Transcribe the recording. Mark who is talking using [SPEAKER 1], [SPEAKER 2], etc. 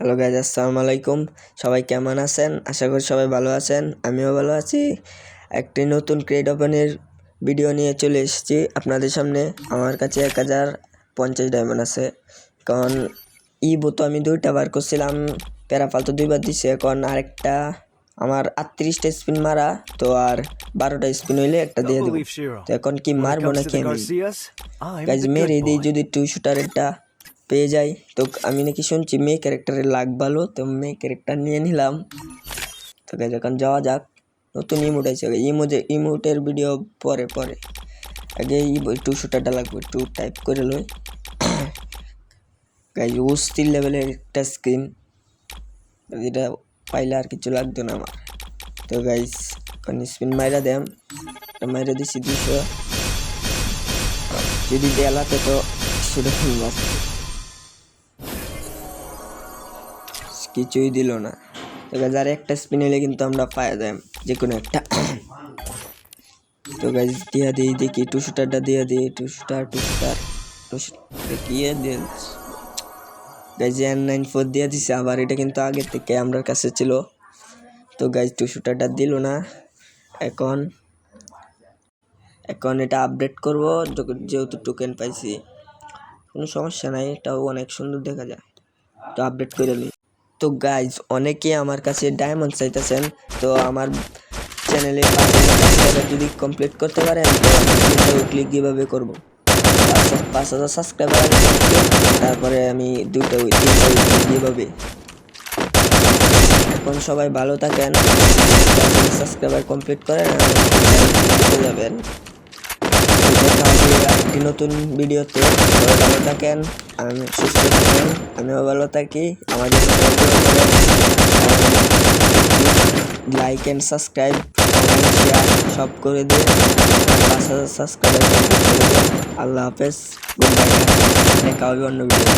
[SPEAKER 1] Hello guys, আসসালামু আলাইকুম। সবাই কেমন আছেন? আশা করি সবাই ভালো আছেন। আমিও ভালো আছি। একটি নতুন ক্রেট ওপেনের ভিডিও নিয়ে চলে এসেছি আপনাদের সামনে। আমার কাছে 1050 ডায়মন্ড আছে। কারণ ইবো তো আমি 2টা বার করছিলাম, প্যারাফাল তো 2বার দিছে। এখন আরেকটা আমার 38টা স্পিন মারা, তো আর 12টা স্পিন হইলে একটা দিয়ে দেবো। তো এখন কি মারবো নাকি আমি? গাইজ মেরে দিই যদি 2 শুটারেরটা পেয়ে যাই। তো আমি নাকি শুনছি মেয়ে ক্যারেক্টারের লাগ ভালো, তো মেয়ে ক্যারেক্টার নিয়ে নিলাম। তো গাইজ এখন যাওয়া যাক। নতুন ইমোট আছে, ইমোটের ভিডিও পরে আগে 2 শুটারটা লাগবে, 2 টাইপ করে লই। গাইজ অস্থির লেভেলের একটা স্ক্রিন, যেটা পাইলে আর কিছু লাগতো না আমার। তো গাইজ এখন স্পিন মাইরা দেম, মাইরা দিছি 200। যদি দেলাতে তো কিছুটা কিছুই দিল না। তো গাইজ আর একটা স্পিন হলে কিন্তু আমরা পাওয়া যাই যে কোনো একটা। তো গাইজ দিয়া দিই, দেখি 2 শুটারটা দিয়ে দিই। 2 শুটার দেখিয়ে দিল গাইজ। N94 দিয়ে দিছে আবার, এটা কিন্তু আগে থেকে আমার কাছে ছিল। তো গাইজ 2 শুটারটা দিল না। এখন এটা আপডেট করব, যেহেতু টোকেন পাইছি। কোনো সমস্যা নাই, এটাও অনেক সুন্দর দেখা যায়। তো আপডেট করে নিই। তো গাইজ অনেকে আমার কাছে ডায়মন্ড চাইতেছেন, তো আমার চ্যানেলে 5000 যদি কমপ্লিট করতে পারেন তো আমি ক্লিক কীভাবে করবো। 5000 সাবস্ক্রাইবার তারপরে আমি 2টা কীভাবে। এখন সবাই ভালো থাকেন, সাবস্ক্রাইবার কমপ্লিট করেন যাবেন। একটি নতুন ভিডিওতে ভালো থাকেন, আমি সুস্থ থাকেন, আমিও ভালো থাকি। আমাদের লাইক অ্যান্ড সাবস্ক্রাইব, শেয়ার সব করে দিয়ে 5000 সাবস্ক্রাইবার কমপ্লিট করে দিন। আল্লাহ হাফেজ, গুড বাই, দেখা হবে অন্য ভিডিও।